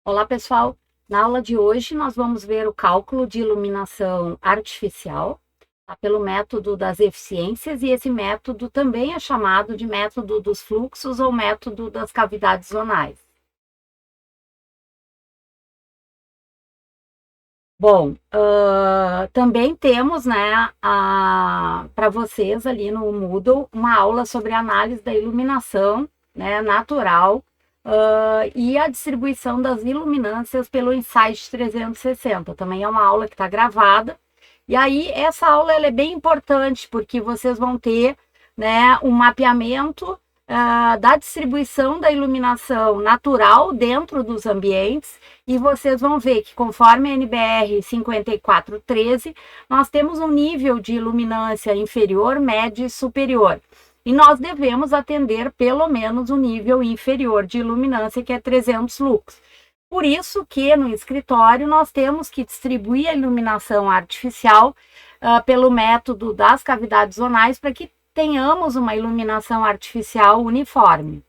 Olá, pessoal! Na aula de hoje, nós vamos ver o cálculo de iluminação artificial, tá? Pelo método das eficiências, e esse método também é chamado de método dos fluxos ou método das cavidades zonais. Bom, também temos, né, para vocês ali no Moodle, uma aula sobre análise da iluminação, né, natural, e a distribuição das iluminâncias pelo Insight 360. Também é uma aula que está gravada. E aí, essa aula ela é bem importante, porque vocês vão ter, né, um mapeamento da distribuição da iluminação natural dentro dos ambientes, e vocês vão ver que conforme a NBR 5413, nós temos um nível de iluminância inferior, médio e superior. E nós devemos atender pelo menos o nível inferior de iluminância, que é 300 lux. Por isso que no escritório nós temos que distribuir a iluminação artificial pelo método das cavidades zonais para que tenhamos uma iluminação artificial uniforme.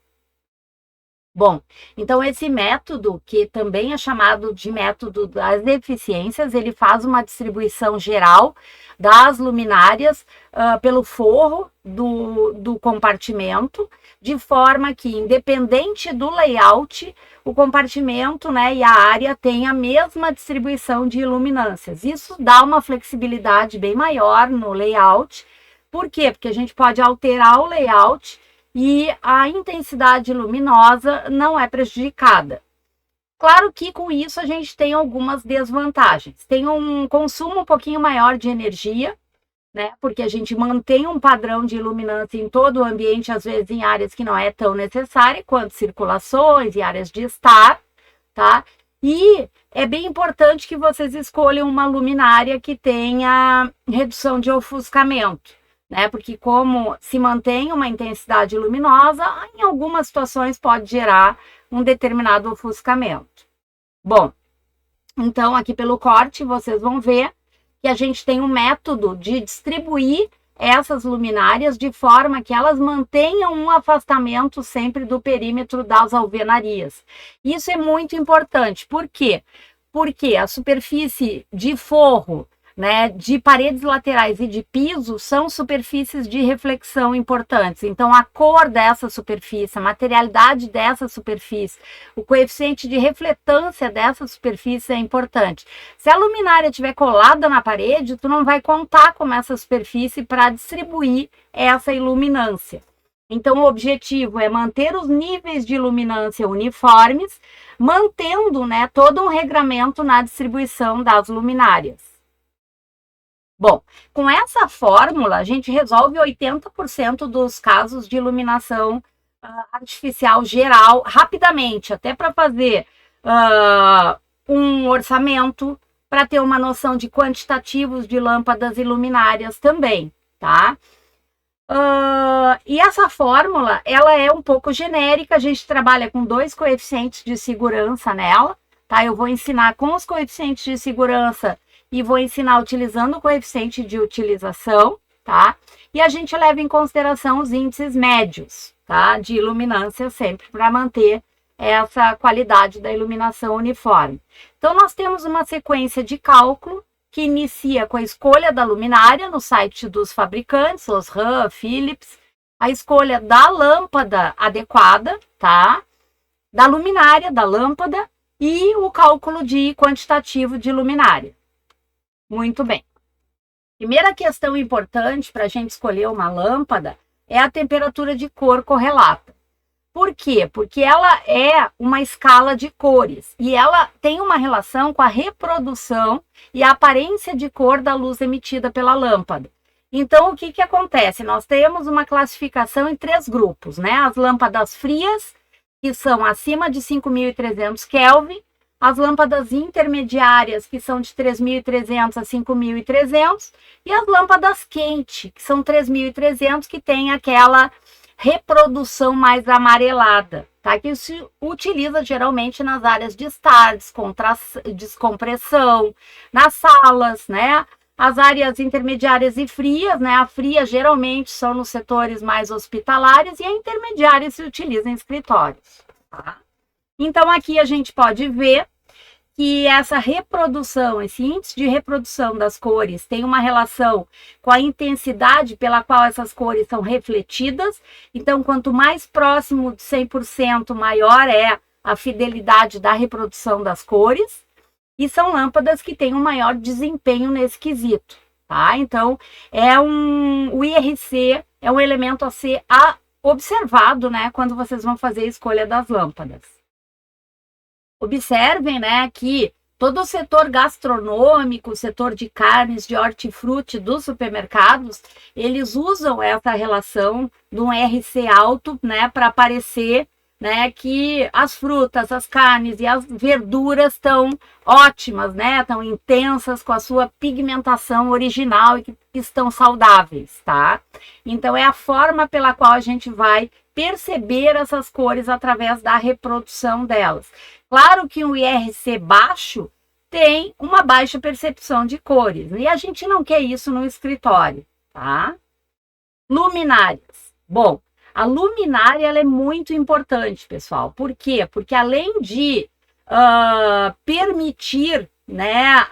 Bom, então esse método, que também é chamado de método das eficiências, ele faz uma distribuição geral das luminárias pelo forro do compartimento, de forma que, independente do layout, o compartimento, né, e a área tem a mesma distribuição de iluminâncias. Isso dá uma flexibilidade bem maior no layout. Por quê? Porque a gente pode alterar o layout e a intensidade luminosa não é prejudicada. Claro que com isso a gente tem algumas desvantagens. Tem um consumo um pouquinho maior de energia, né? Porque a gente mantém um padrão de iluminância em todo o ambiente, às vezes em áreas que não é tão necessária, quanto circulações e áreas de estar, tá? E é bem importante que vocês escolham uma luminária que tenha redução de ofuscamento, né? Porque como se mantém uma intensidade luminosa, em algumas situações pode gerar um determinado ofuscamento. Bom, então aqui pelo corte vocês vão ver que a gente tem um método de distribuir essas luminárias de forma que elas mantenham um afastamento sempre do perímetro das alvenarias. Isso é muito importante. Por quê? Porque a superfície de forro, né, de paredes laterais e de piso são superfícies de reflexão importantes. Então, a cor dessa superfície, a materialidade dessa superfície, o coeficiente de refletância dessa superfície é importante. Se a luminária estiver colada na parede, tu não vai contar com essa superfície para distribuir essa iluminância. Então, o objetivo é manter os níveis de iluminância uniformes, mantendo, né, todo um regramento na distribuição das luminárias. Bom, com essa fórmula, a gente resolve 80% dos casos de iluminação artificial geral rapidamente, até para fazer um orçamento, para ter uma noção de quantitativos de lâmpadas e luminárias também, tá? E essa fórmula, ela é um pouco genérica, a gente trabalha com 2 coeficientes de segurança nela, tá? Eu vou ensinar com os coeficientes de segurança e vou ensinar utilizando o coeficiente de utilização, tá? E a gente leva em consideração os índices médios, tá? De iluminância sempre para manter essa qualidade da iluminação uniforme. Então, nós temos uma sequência de cálculo que inicia com a escolha da luminária no site dos fabricantes, Osram, Philips, a escolha da lâmpada adequada, tá? Da luminária, da lâmpada e o cálculo de quantitativo de luminária. Muito bem. Primeira questão importante para a gente escolher uma lâmpada é a temperatura de cor correlata. Por quê? Porque ela é uma escala de cores e ela tem uma relação com a reprodução e a aparência de cor da luz emitida pela lâmpada. Então, o que acontece? Nós temos uma classificação em 3 grupos, né? As lâmpadas frias, que são acima de 5.300 Kelvin, as lâmpadas intermediárias, que são de 3.300 a 5.300, e as lâmpadas quentes, que são 3.300, que tem aquela reprodução mais amarelada, tá? Que se utiliza geralmente nas áreas de estar, descompressão, nas salas, né? As áreas intermediárias e frias, né? A fria geralmente são nos setores mais hospitalares e a intermediária se utiliza em escritórios, tá? Então, aqui a gente pode ver que essa reprodução, esse índice de reprodução das cores tem uma relação com a intensidade pela qual essas cores são refletidas. Então, quanto mais próximo de 100%, maior é a fidelidade da reprodução das cores. E são lâmpadas que têm um maior desempenho nesse quesito, tá? Então, o IRC é um elemento a ser observado, né, quando vocês vão fazer a escolha das lâmpadas. Observem, né, que todo o setor gastronômico, o setor de carnes, de hortifruti dos supermercados, eles usam essa relação de um RC alto, né, para aparecer, né, que as frutas, as carnes e as verduras estão ótimas, né, estão intensas com a sua pigmentação original e que estão saudáveis, tá? Então é a forma pela qual a gente vai perceber essas cores através da reprodução delas. Claro que um IRC baixo tem uma baixa percepção de cores, e a gente não quer isso no escritório, tá? Luminárias. Bom, a luminária ela é muito importante, pessoal. Por quê? Porque além de permitir, né,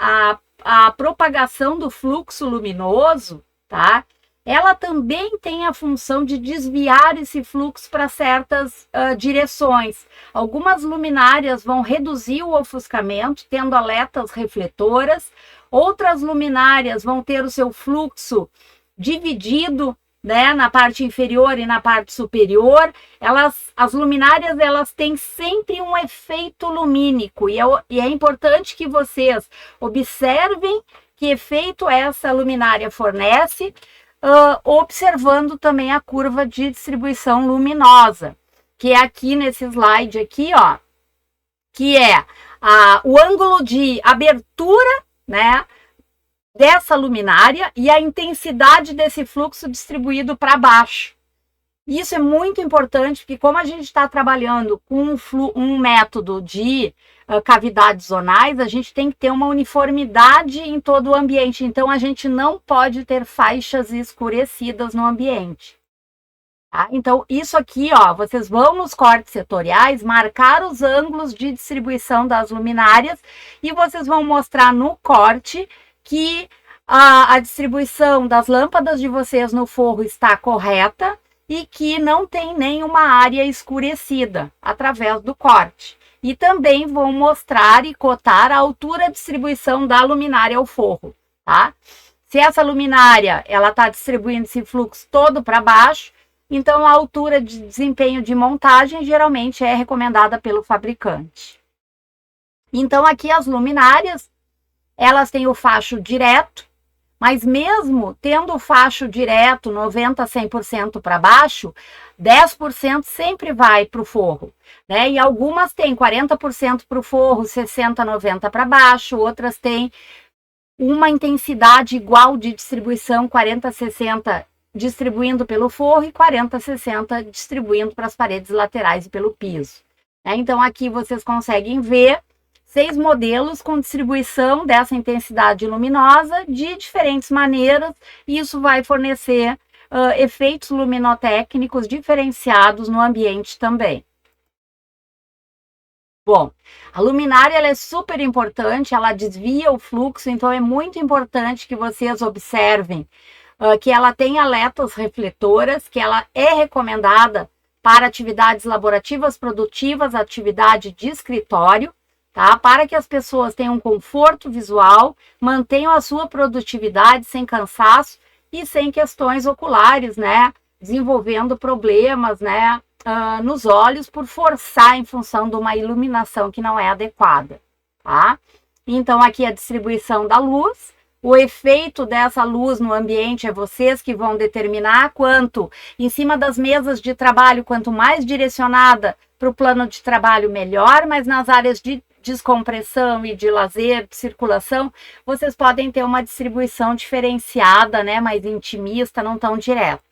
a propagação do fluxo luminoso, tá? Ela também tem a função de desviar esse fluxo para certas direções. Algumas luminárias vão reduzir o ofuscamento, tendo aletas refletoras. Outras luminárias vão ter o seu fluxo dividido, né, na parte inferior e na parte superior. As luminárias elas têm sempre um efeito lumínico e é importante que vocês observem que efeito essa luminária fornece, observando também a curva de distribuição luminosa, que é aqui nesse slide aqui, ó, que é o ângulo de abertura, né, dessa luminária e a intensidade desse fluxo distribuído para baixo. Isso é muito importante, porque como a gente está trabalhando com um método de cavidades zonais, a gente tem que ter uma uniformidade em todo o ambiente. Então, a gente não pode ter faixas escurecidas no ambiente. Tá? Então, isso aqui, ó, vocês vão nos cortes setoriais marcar os ângulos de distribuição das luminárias e vocês vão mostrar no corte que a distribuição das lâmpadas de vocês no forro está correta e que não tem nenhuma área escurecida através do corte. E também vou mostrar e cotar a altura de distribuição da luminária ao forro, tá? Se essa luminária ela está distribuindo esse fluxo todo para baixo, então a altura de desempenho de montagem geralmente é recomendada pelo fabricante. Então aqui as luminárias, elas têm o facho direto, mas mesmo tendo o facho direto 90% a 100% para baixo, 10% sempre vai para o forro, né? E algumas têm 40% para o forro, 60%, 90% para baixo, outras têm uma intensidade igual de distribuição, 40%, 60% distribuindo pelo forro e 40%, 60% distribuindo para as paredes laterais e pelo piso. Né? Então aqui vocês conseguem ver 6 modelos com distribuição dessa intensidade luminosa de diferentes maneiras, e isso vai fornecer efeitos luminotécnicos diferenciados no ambiente também. Bom, a luminária ela é super importante, ela desvia o fluxo, então é muito importante que vocês observem que ela tem aletas refletoras, que ela é recomendada para atividades laborativas produtivas, atividade de escritório, tá? Para que as pessoas tenham conforto visual, mantenham a sua produtividade sem cansaço e sem questões oculares, né? Desenvolvendo problemas, né? Nos olhos por forçar em função de uma iluminação que não é adequada, tá? Então, aqui a distribuição da luz. O efeito dessa luz no ambiente é vocês que vão determinar quanto, em cima das mesas de trabalho, quanto mais direcionada para o plano de trabalho, melhor, mas nas áreas de descompressão e de lazer, de circulação, vocês podem ter uma distribuição diferenciada, né, mais intimista, não tão direta,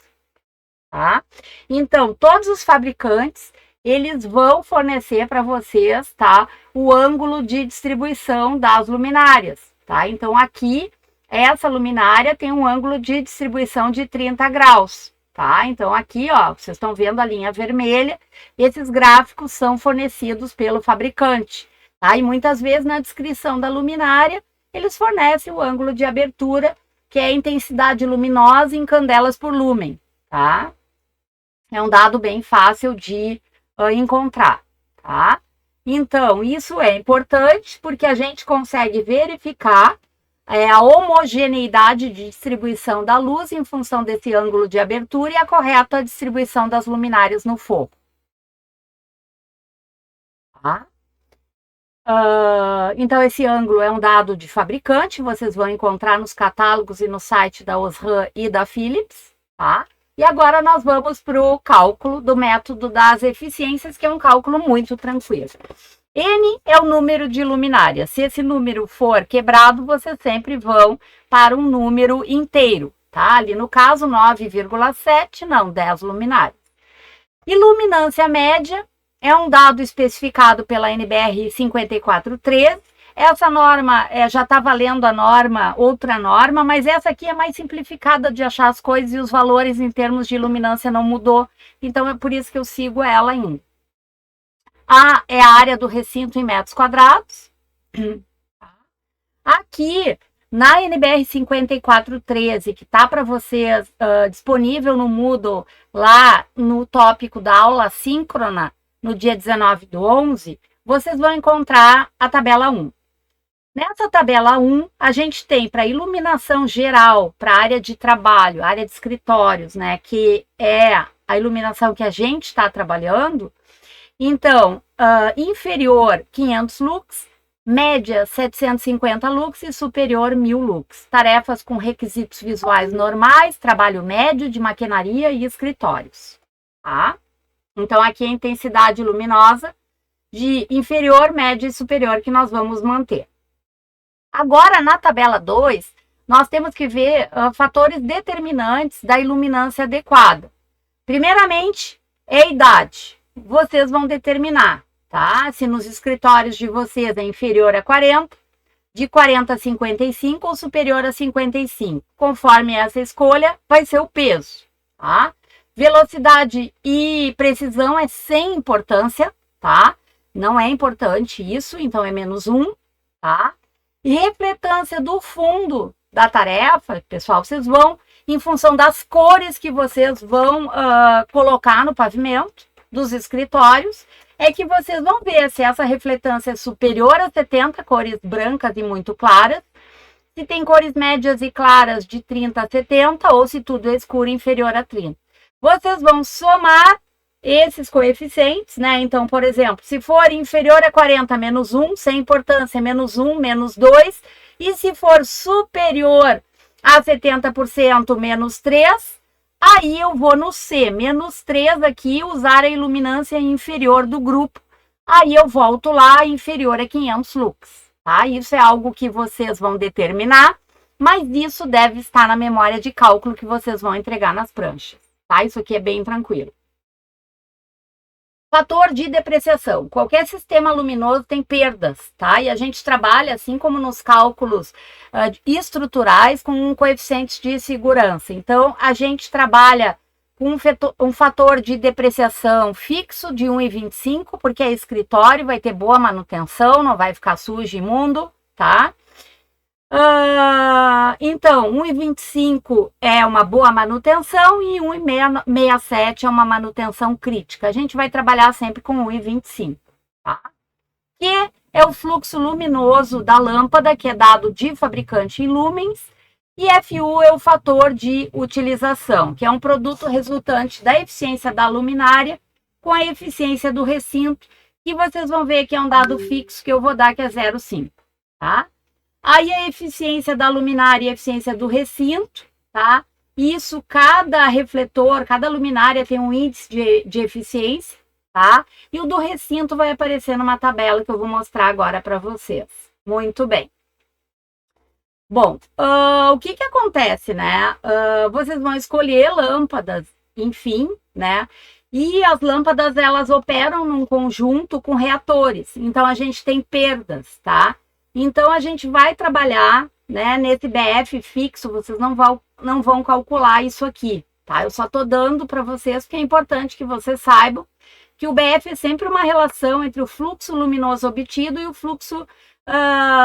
tá? Então, todos os fabricantes, eles vão fornecer para vocês, tá, o ângulo de distribuição das luminárias, tá? Então, aqui, essa luminária tem um ângulo de distribuição de 30 graus, tá? Então, aqui, ó, vocês estão vendo a linha vermelha, esses gráficos são fornecidos pelo fabricante, tá? E muitas vezes na descrição da luminária, eles fornecem o ângulo de abertura, que é a intensidade luminosa em candelas por lúmen, tá? É um dado bem fácil de encontrar, tá? Então, isso é importante porque a gente consegue verificar a homogeneidade de distribuição da luz em função desse ângulo de abertura e a correta distribuição das luminárias no forro. Tá? Então, esse ângulo é um dado de fabricante, vocês vão encontrar nos catálogos e no site da Osram e da Philips, tá? E agora nós vamos para o cálculo do método das eficiências, que é um cálculo muito tranquilo. N é o número de luminárias. Se esse número for quebrado, vocês sempre vão para um número inteiro, tá? Ali no caso, 9,7, não, 10 luminárias. Iluminância média é um dado especificado pela NBR 54.3. Essa norma, já está valendo a norma, outra norma, mas essa aqui é mais simplificada de achar as coisas e os valores em termos de iluminância não mudou. Então, é por isso que eu sigo ela ainda. A é a área do recinto em metros quadrados. Aqui, na NBR 54.13, que está para vocês disponível no Moodle, lá no tópico da aula síncrona, no dia 19/11, vocês vão encontrar a tabela 1. Nessa tabela 1, a gente tem para iluminação geral, para área de trabalho, área de escritórios, né, que é a iluminação que a gente está trabalhando. Então, inferior 500 lux, média 750 lux e superior 1000 lux. Tarefas com requisitos visuais normais, trabalho médio de maquinaria e escritórios. Tá? Então, aqui a intensidade luminosa de inferior, média e superior que nós vamos manter. Agora, na tabela 2, nós temos que ver fatores determinantes da iluminância adequada. Primeiramente, é a idade. Vocês vão determinar, tá? Se nos escritórios de vocês é inferior a 40, de 40 a 55 ou superior a 55. Conforme essa escolha, vai ser o peso, tá? Velocidade e precisão é sem importância, tá? Não é importante isso, então é -1, tá? E refletância do fundo da tarefa, pessoal, vocês vão, em função das cores que vocês vão colocar no pavimento dos escritórios, é que vocês vão ver se essa refletância é superior a 70, cores brancas e muito claras, se tem cores médias e claras de 30 a 70, ou se tudo é escuro inferior a 30. Vocês vão somar esses coeficientes, né? Então, por exemplo, se for inferior a 40, -1, sem importância, -1, -2, e se for superior a 70%, -3, aí eu vou no C, -3 aqui, usar a iluminância inferior do grupo. Aí eu volto lá, inferior a 500 lux, tá? Isso é algo que vocês vão determinar, mas isso deve estar na memória de cálculo que vocês vão entregar nas pranchas, tá? Isso aqui é bem tranquilo. Fator de depreciação. Qualquer sistema luminoso tem perdas, tá? E a gente trabalha, assim como nos cálculos estruturais, com coeficientes de segurança. Então, a gente trabalha com um fator de depreciação fixo de 1,25, porque é escritório, vai ter boa manutenção, não vai ficar sujo e imundo, tá? Então, 1,25 é uma boa manutenção e 1,67 é uma manutenção crítica. A gente vai trabalhar sempre com 1,25, tá? Que é o fluxo luminoso da lâmpada, que é dado de fabricante em lumens, e FU é o fator de utilização, que é um produto resultante da eficiência da luminária com a eficiência do recinto, e vocês vão ver que é um dado fixo que eu vou dar, que é 0,5, tá? Aí a eficiência da luminária e a eficiência do recinto, tá? Isso, cada refletor, cada luminária tem um índice de eficiência, tá? E o do recinto vai aparecer numa tabela que eu vou mostrar agora para vocês. Muito bem. Bom, o que acontece, né? Vocês vão escolher lâmpadas, enfim, né? E as lâmpadas, elas operam num conjunto com reatores. Então, a gente tem perdas, tá? Então, a gente vai trabalhar, né, nesse BF fixo, vocês não vão calcular isso aqui, tá? Eu só estou dando para vocês, porque é importante que vocês saibam que o BF é sempre uma relação entre o fluxo luminoso obtido e o fluxo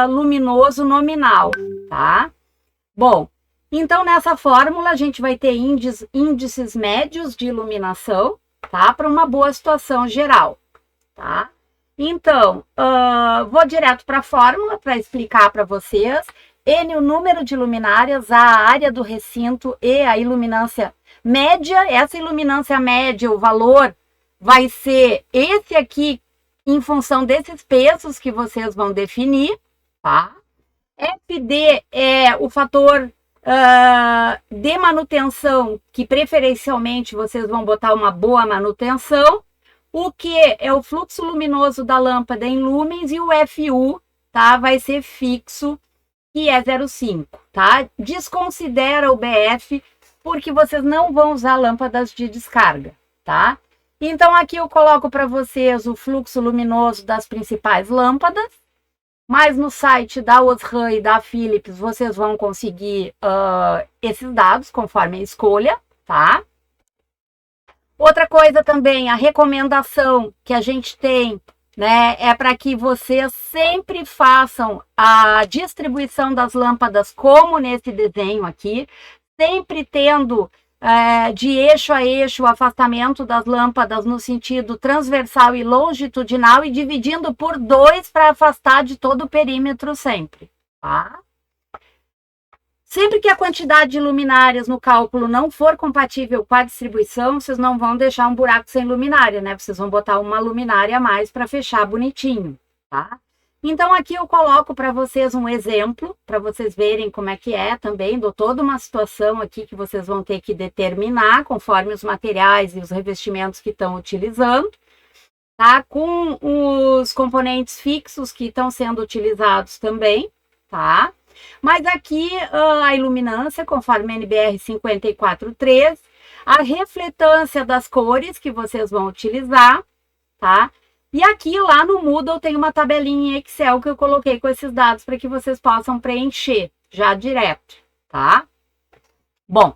luminoso nominal, tá? Bom, então nessa fórmula a gente vai ter índices médios de iluminação, tá? Para uma boa situação geral, tá? Então, vou direto para a fórmula para explicar para vocês. N o número de luminárias, a área do recinto e a iluminância média. Essa iluminância média, o valor vai ser esse aqui em função desses pesos que vocês vão definir, tá? FD é o fator de manutenção, que preferencialmente vocês vão botar uma boa manutenção. O Q é o fluxo luminoso da lâmpada em lumens e o FU, tá? Vai ser fixo, que é 0,5, tá? Desconsidera o BF, porque vocês não vão usar lâmpadas de descarga, tá? Então, aqui eu coloco para vocês o fluxo luminoso das principais lâmpadas, mas no site da Osram e da Philips vocês vão conseguir esses dados conforme a escolha, tá? Outra coisa também, a recomendação que a gente tem, né, é para que vocês sempre façam a distribuição das lâmpadas como nesse desenho aqui, sempre tendo de eixo a eixo o afastamento das lâmpadas no sentido transversal e longitudinal e dividindo por 2 para afastar de todo o perímetro sempre, tá? Sempre que a quantidade de luminárias no cálculo não for compatível com a distribuição, vocês não vão deixar um buraco sem luminária, né? Vocês vão botar uma luminária a mais para fechar bonitinho, tá? Então, aqui eu coloco para vocês um exemplo, para vocês verem como é que é também. Dou toda uma situação aqui que vocês vão ter que determinar, conforme os materiais e os revestimentos que estão utilizando, tá? Com os componentes fixos que estão sendo utilizados também, tá? Mas aqui a iluminância, conforme NBR 54.3, a refletância das cores que vocês vão utilizar, tá? E aqui lá no Moodle tem uma tabelinha em Excel que eu coloquei com esses dados para que vocês possam preencher já direto, tá? Bom,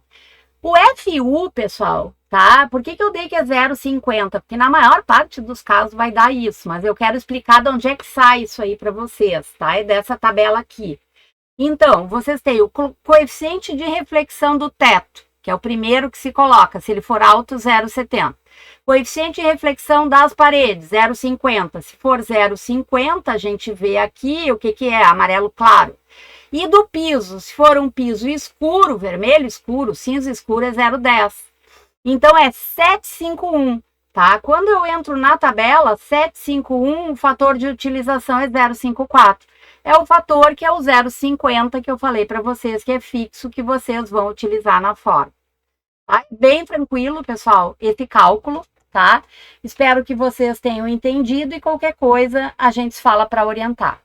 o FU, pessoal, tá? Por que eu dei que é 0,50? Porque na maior parte dos casos vai dar isso, mas eu quero explicar de onde é que sai isso aí para vocês, tá? É dessa tabela aqui. Então, vocês têm o coeficiente de reflexão do teto, que é o primeiro que se coloca, se ele for alto, 0,70. Coeficiente de reflexão das paredes, 0,50. Se for 0,50, a gente vê aqui o que é, amarelo claro. E do piso, se for um piso escuro, vermelho escuro, cinza escuro, é 0,10. Então, é 751, tá? Quando eu entro na tabela, 751, o fator de utilização é 0,54. É o fator que é o 0,50 que eu falei para vocês, que é fixo, que vocês vão utilizar na forma. Tá? Bem tranquilo, pessoal, esse cálculo, tá? Espero que vocês tenham entendido e qualquer coisa a gente fala para orientar.